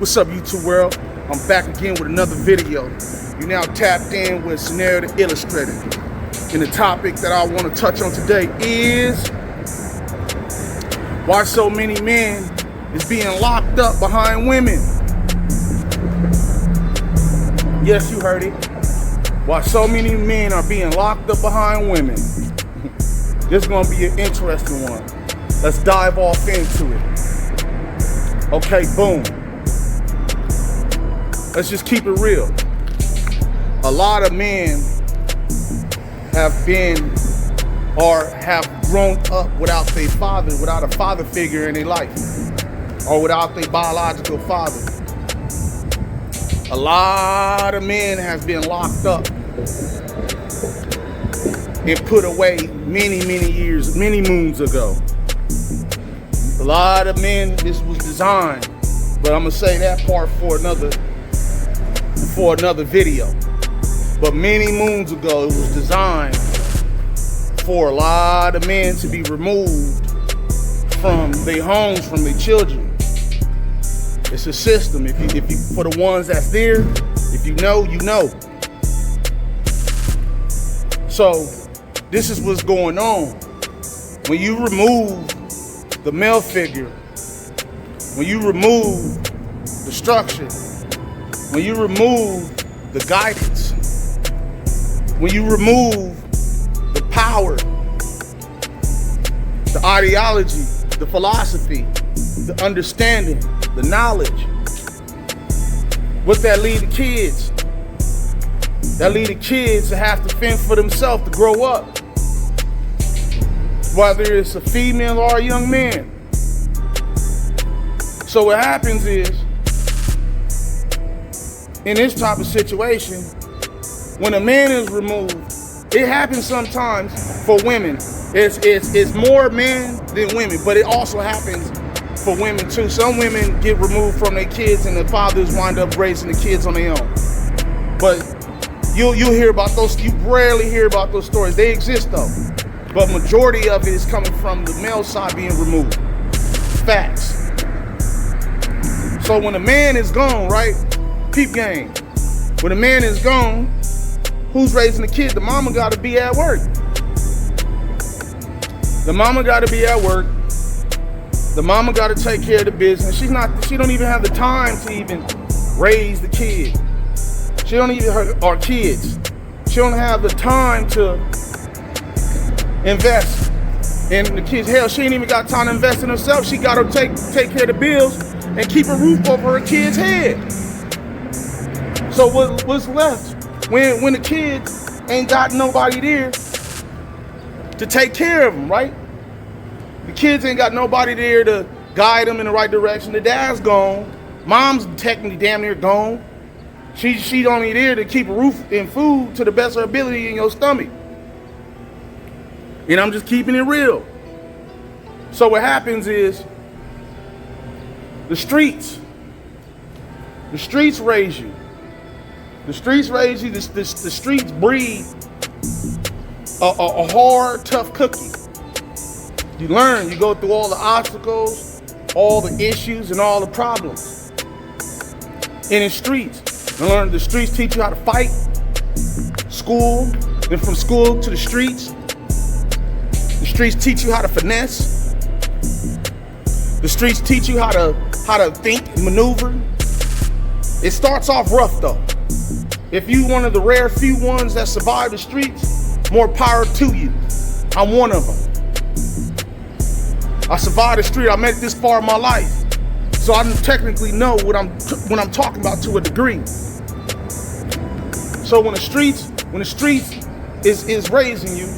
What's up, YouTube world? I'm back again with another video. You now tapped in with Scenario the Illustrator. And the topic that I want to touch on today is why so many men is being locked up behind women. Yes, you heard it. Why so many men are being locked up behind women. This is going to be an interesting one. Let's dive off into it. Okay, boom. Let's just keep it real. A lot of men have been or have grown up without their father, without a father figure in their life, or without their biological father. A lot of men have been locked up and put away many years, many moons ago. A lot of men, this was designed, but I'm gonna say that part for another video. But many moons ago, it was designed for a lot of men to be removed from their homes, from their children. It's a system. If you for the ones that's there, if you know, you know. So this is what's going on. When you remove the male figure, when you remove the structure, when you remove the guidance, when you remove the power, the ideology, the philosophy, the understanding, the knowledge, what that lead the kids? That lead the kids to have to fend for themselves to grow up, whether it's a female or a young man. So what happens is, in this type of situation, when a man is removed, it happens sometimes for women. It's more men than women, but it also happens for women too. Some women get removed from their kids and the fathers wind up raising the kids on their own. But you'll hear about those, you rarely hear about those stories. They exist though. But majority of it is coming from the male side being removed. Facts. So when a man is gone, right? Peep game. When a man is gone, who's raising the kid? The mama got to be at work. The mama got to be at work. The mama got to take care of the business. She don't even have the time to even raise the kid. She don't even our kids. She don't have the time to invest in the kids. Hell, she ain't even got time to invest in herself. She got to take care of the bills and keep a roof over her kid's head. So what's left when the kids ain't got nobody there to take care of them, right? The kids ain't got nobody there to guide them in the right direction. The dad's gone. Mom's technically damn near gone. She only there to keep a roof and food to the best of her ability in your stomach. And I'm just keeping it real. So what happens is the streets raise you. The streets raise you. The streets breed a hard, tough cookie. You learn. You go through all the obstacles, all the issues, and all the problems. In the streets, you learn. The streets teach you how to fight. School, then from school to the streets. The streets teach you how to finesse. The streets teach you how to think and maneuver. It starts off rough though. If you one of the rare few ones that survive the streets, more power to you. I'm one of them. I survived the street. I made it this far in my life, so I technically know what I'm talking about to a degree. So when the streets is raising you,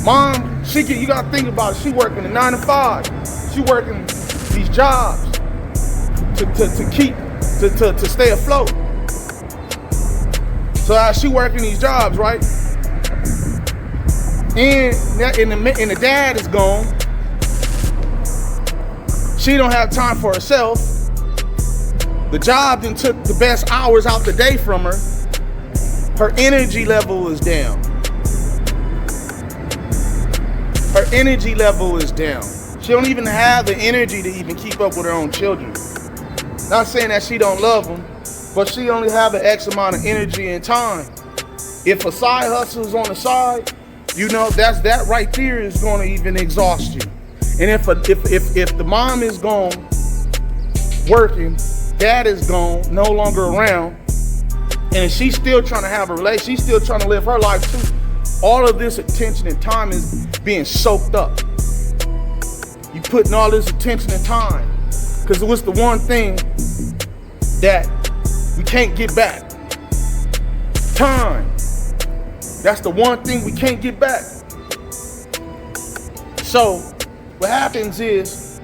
mom, you gotta think about it. She working a 9 to 5. She working these jobs to stay afloat. So as she working these jobs, right? And the dad is gone. She don't have time for herself. The job then took the best hours out the day from her. Her energy level is down. Her energy level is down. She don't even have the energy to even keep up with her own children. Not saying that she don't love him, but she only have an X amount of energy and time. If a side hustle is on the side, you know, that right there is going to even exhaust you. And if the mom is gone working, dad is gone, no longer around, and she's still trying to have a relationship, she's still trying to live her life too. All of this attention and time is being soaked up. You putting all this attention and time, because it was the one thing that we can't get back. Time. That's the one thing we can't get back. So what happens is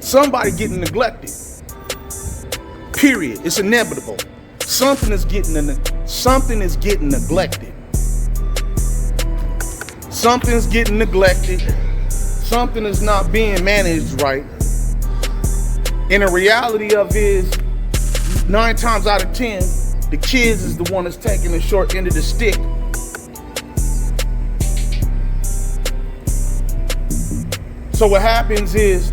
somebody getting neglected. Period. It's inevitable. Something is getting neglected. Something's getting neglected. Something is not being managed right. And the reality of it is 9 times out of 10, the kids is the one that's taking the short end of the stick. So what happens is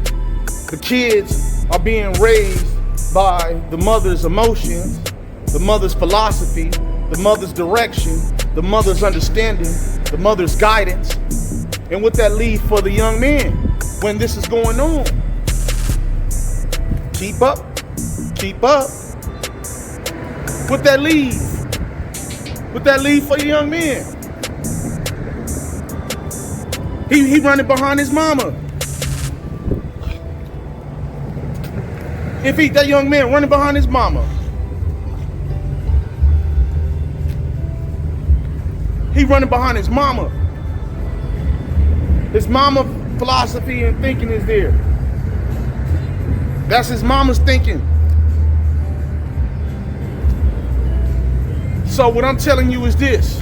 the kids are being raised by the mother's emotions, the mother's philosophy, the mother's direction, the mother's understanding, the mother's guidance. And what that leaves for the young man when this is going on. Keep up. Keep up. What that leave? What that leave for the young man? He running behind his mama. If that young man running behind his mama, he running behind his mama. His mama philosophy and thinking is there. That's his mama's thinking. So what I'm telling you is this.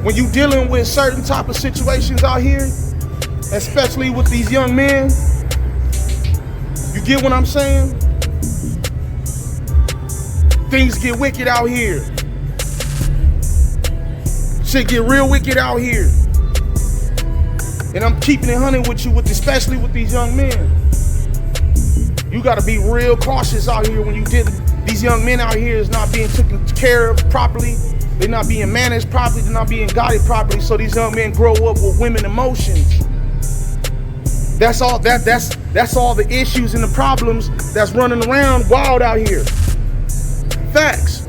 When you dealing with certain type of situations out here, especially with these young men, you get what I'm saying? Things get wicked out here. Shit get real wicked out here. And I'm keeping it 100 with you, especially with these young men. You gotta be real cautious out here when you deal. These young men out here is not being taken care of properly. They're not being managed properly. They're not being guided properly. So these young men grow up with women emotions. That's all. That's all the issues and the problems that's running around wild out here. Facts.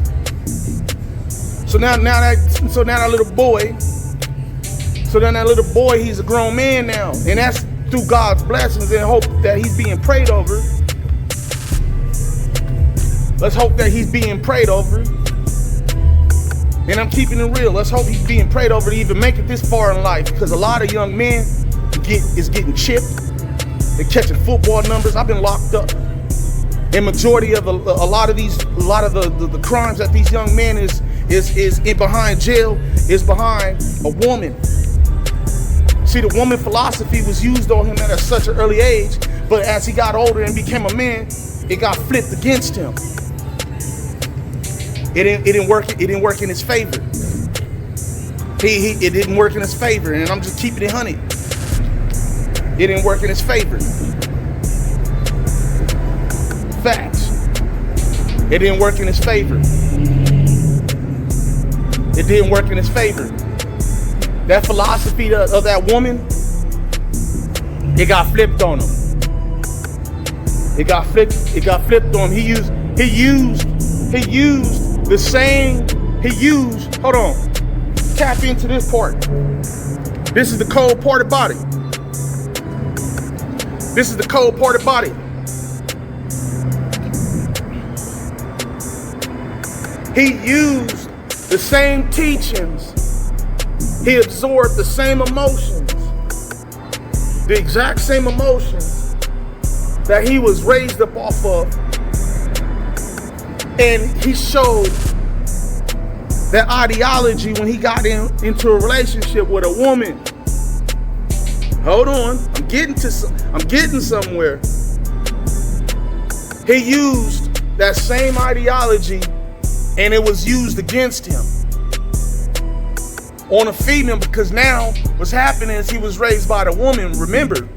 So now that little boy, he's a grown man now, and that's through God's blessings and hope that he's being prayed over. Let's hope that he's being prayed over. And I'm keeping it real. Let's hope he's being prayed over to even make it this far in life, because a lot of young men is getting chipped. They're catching football numbers. I've been locked up. And majority of a lot of the crimes that these young men is in behind jail is behind a woman. See, the woman philosophy was used on him at such an early age, but as he got older and became a man, it got flipped against him. It didn't work in his favor. It didn't work in his favor, and I'm just keeping it 100. It didn't work in his favor. Facts. It didn't work in his favor. It didn't work in his favor. That philosophy of that woman, it got flipped on him. It got flipped on him. He used the same, hold on. Tap into this part. This is the cold part about it. This is the cold part about it. He used the same teachings. He absorbed the same emotions. The exact same emotions that he was raised up off of. And he showed that ideology when he got into a relationship with a woman. Hold on, I'm getting somewhere. He used that same ideology, and it was used against him on a female, because now what's happening is he was raised by the woman. Remember,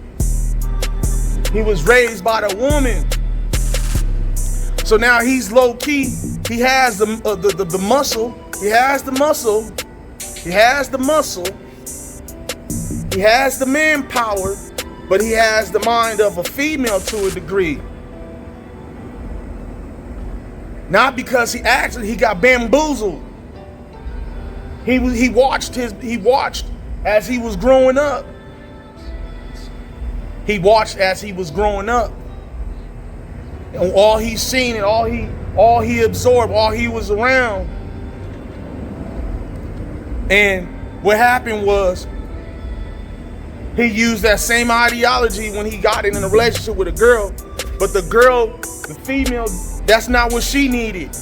He was raised by the woman. So now he's low key. He has the muscle. He has the muscle. He has the muscle. He has the manpower, but he has the mind of a female to a degree. Not because he got bamboozled. He watched as he was growing up. He watched as he was growing up. And all he's seen and all he absorbed, all he was around. And what happened was he used that same ideology when he got in a relationship with a girl. But the girl, the female, that's not what she needed.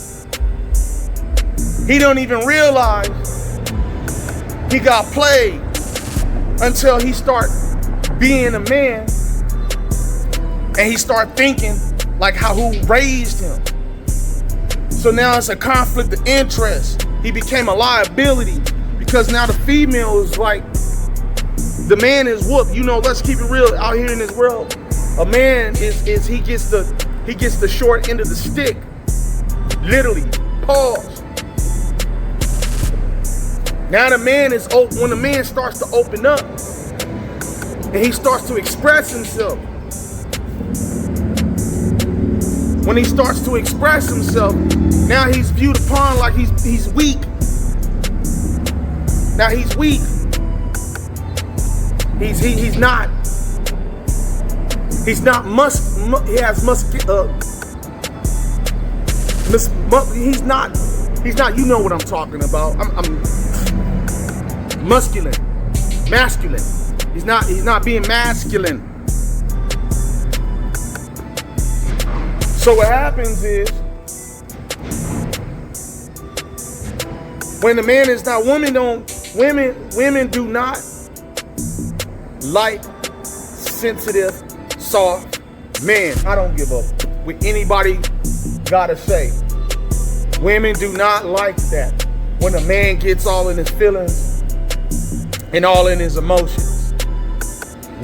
He don't even realize he got played until he start being a man and he start thinking like who raised him. So now it's a conflict of interest. He became a liability because now the female is like, the man is whooped. You know, let's keep it real out here in this world. A man he gets the short end of the stick. Literally. Pause. Now the man is open. When the man starts to open up and he starts to express himself. When he starts to express himself, now he's viewed upon like he's weak. Now he's weak. He's not he has he's not, you know what I'm talking about. I'm masculine. He's not being masculine. So what happens is, when the man is not, women do not like sensitive, soft men. I don't give up what anybody gotta say. Women do not like that. When a man gets all in his feelings and all in his emotions.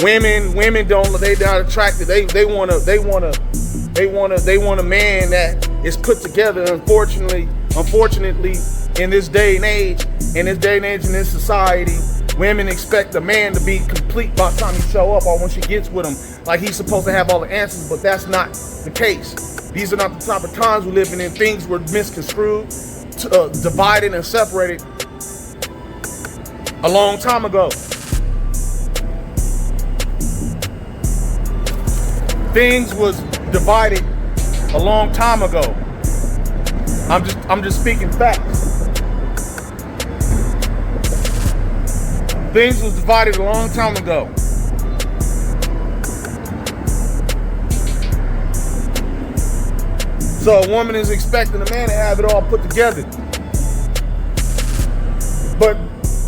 Women they're not attracted. They want a man that is put together. Unfortunately, in this day and age, in this society, women expect a man to be complete by the time he show up or when she gets with him. Like he's supposed to have all the answers, but that's not the case. These are not the type of times we're living in. Things were misconstrued, divided and separated a long time ago. Things was divided a long time ago. I'm just speaking facts. Things was divided a long time ago. So a woman is expecting a man to have it all put together. But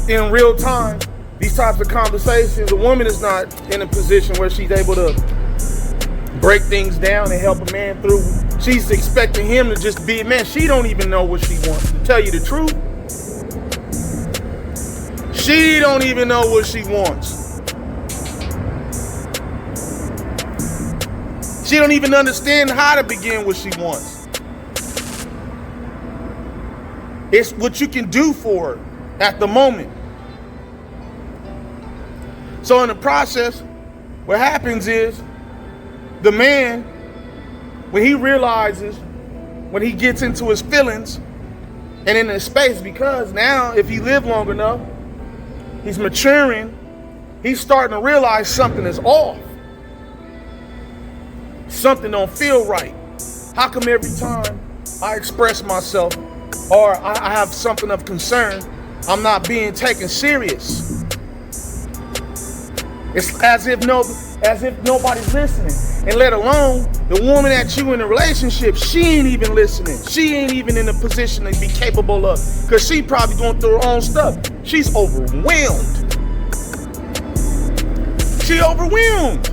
in real time, these types of conversations, a woman is not in a position where she's able to break things down and help a man through. She's expecting him to just be a man. She don't even know what she wants. To tell you the truth, she don't even know what she wants. She don't even understand how to begin what she wants. It's what you can do for her at the moment. So in the process, what happens is the man, when he realizes, when he gets into his feelings and in his space, because now if he lived long enough, he's maturing, he's starting to realize something is off. Something don't feel right. How come every time I express myself or I have something of concern, I'm not being taken serious? It's as if nobody's listening. And let alone the woman that you in a relationship, she ain't even listening. She ain't even in a position to be capable of, because she probably going through her own stuff. She's overwhelmed. She overwhelmed.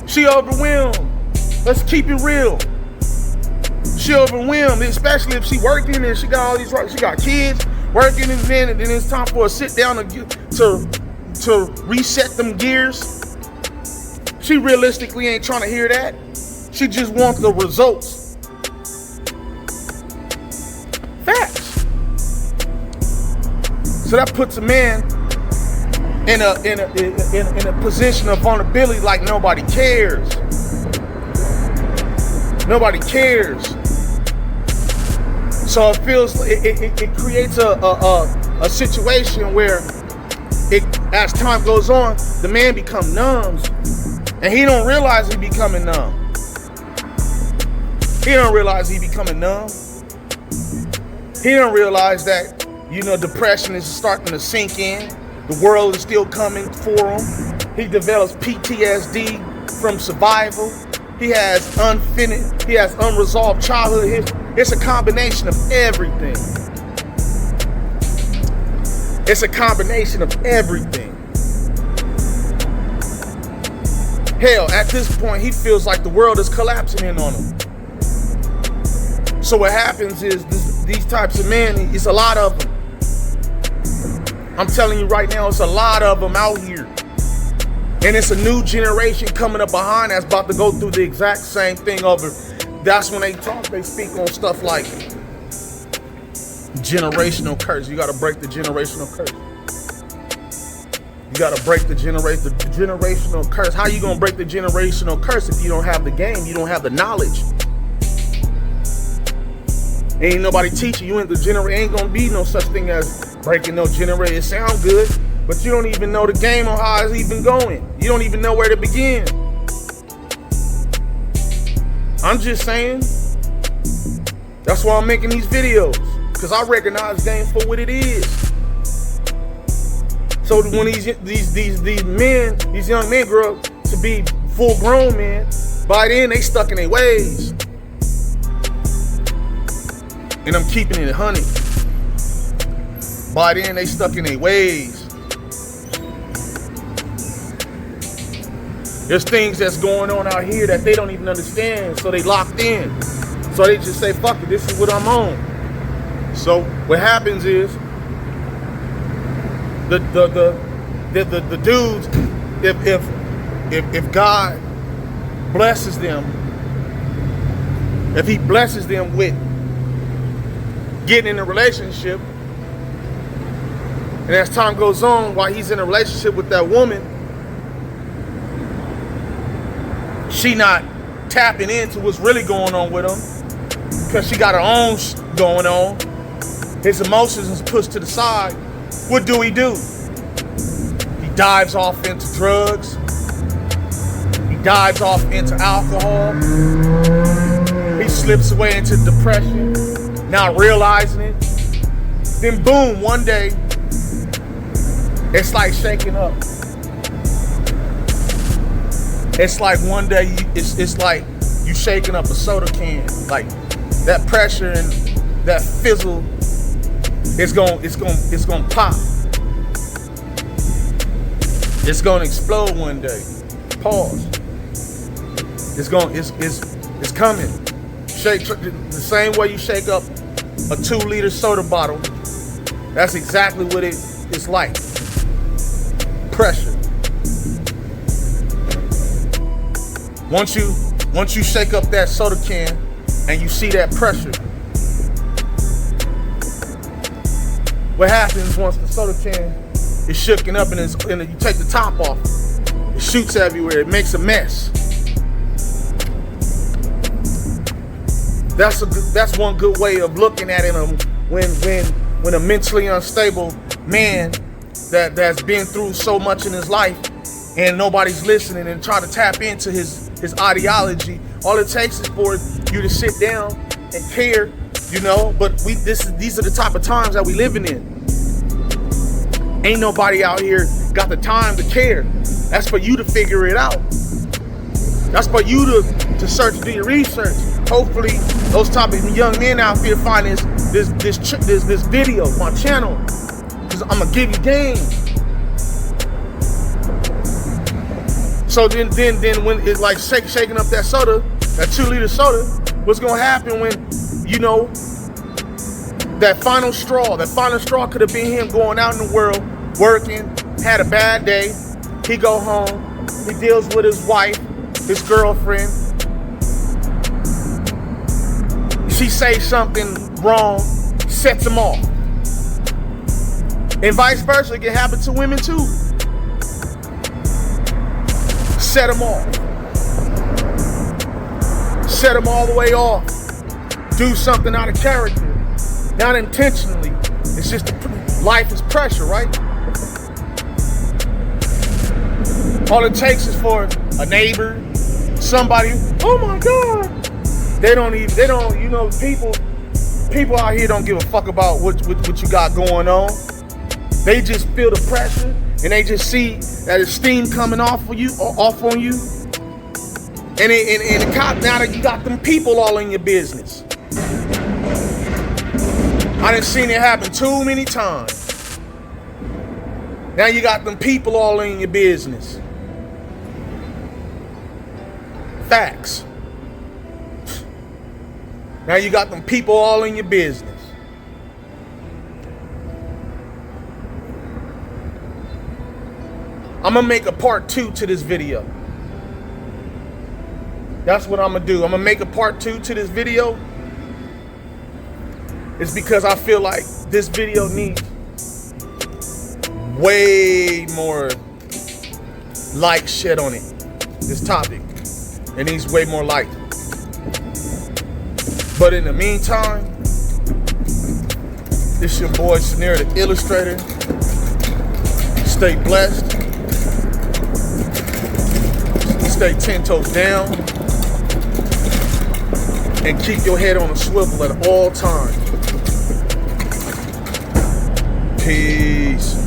She overwhelmed. Let's keep it real. She overwhelmed, especially if she working and she got all these, she got kids working, and then it's time for a sit down to to reset them gears, she realistically ain't trying to hear that. She just wants the results. Facts. So that puts a man in a position of vulnerability, like nobody cares. Nobody cares. So it feels it creates a situation where as time goes on, the man becomes numb, and he don't realize he becoming numb. He don't realize he becoming numb. He don't realize that, depression is starting to sink in. The world is still coming for him. He develops PTSD from survival. He has unresolved childhood. It's a combination of everything. It's a combination of everything. Hell, at this point, he feels like the world is collapsing in on him. So what happens is these types of men, it's a lot of them. I'm telling you right now, it's a lot of them out here. And it's a new generation coming up behind that's about to go through the exact same thing over. That's when they speak on stuff like generational curse. You got to break the generational curse. You got to break the generational curse. How you going to break the generational curse if you don't have the game? You don't have the knowledge. Ain't nobody teaching you. Ain't going to be no such thing as breaking no generation. It sound good, but you don't even know the game or how it's even going. You don't even know where to begin. I'm just saying. That's why I'm making these videos, because I recognize game for what it is. So when these young men grow up to be full grown men, by then they stuck in their ways. And I'm keeping it 100. By then they stuck in their ways. There's things that's going on out here that they don't even understand, so they locked in. So they just say, fuck it, this is what I'm on. So what happens is the dudes, if God blesses them, if he blesses them with getting in a relationship, and as time goes on, while he's in a relationship with that woman, she not tapping into what's really going on with him, because she got her own going on. His emotions is pushed to the side. What do? He dives off into drugs. He dives off into alcohol. He slips away into depression, not realizing it. Then boom, one day, it's like shaking up. It's like one day, it's like you shaking up a soda can. Like that pressure and that fizzle, it's gonna pop. It's gonna explode one day. Pause. It's coming. Shake the same way you shake up a 2-liter soda bottle. That's exactly what it's like. Pressure. Once you shake up that soda can and you see that pressure, what happens once the soda can is shooken up and you take the top off, it shoots everywhere, it makes a mess. That's one good way of looking at it when a mentally unstable man that's been through so much in his life and nobody's listening and try to tap into his ideology. All it takes is for you to sit down and care, but these are the type of times that we living in. Ain't nobody out here got the time to care. That's for you to figure it out. That's for you to search, do your research. Hopefully those type of young men out here find this video, my channel, because I'm gonna give you game. So then when it's like shaking up that soda, that 2-liter soda, what's gonna happen when, that final straw could have been him going out in the world, working, had a bad day. He go home. He deals with his wife, his girlfriend. She say something wrong, sets him off. And vice versa, it can happen to women too. Set them off. Set them all the way off. Do something out of character. Not intentionally. It's just life is pressure, right? All it takes is for a neighbor, somebody, oh my God. People out here don't give a fuck about what you got going on. They just feel the pressure and they just see that it's steam coming off on you. And the cop, now that you got them people all in your business. I done seen it happen too many times. Now you got them people all in your business. Facts. Now you got them people all in your business. I'm gonna make a part 2 to this video. That's what I'm gonna do. I'm gonna make a part 2 to this video. It's because I feel like this video needs way more light shed on it. This topic. It needs way more light. But in the meantime, this your boy Scenario the Illustrator. Stay blessed. Stay 10 toes down. And keep your head on a swivel at all times. Peace.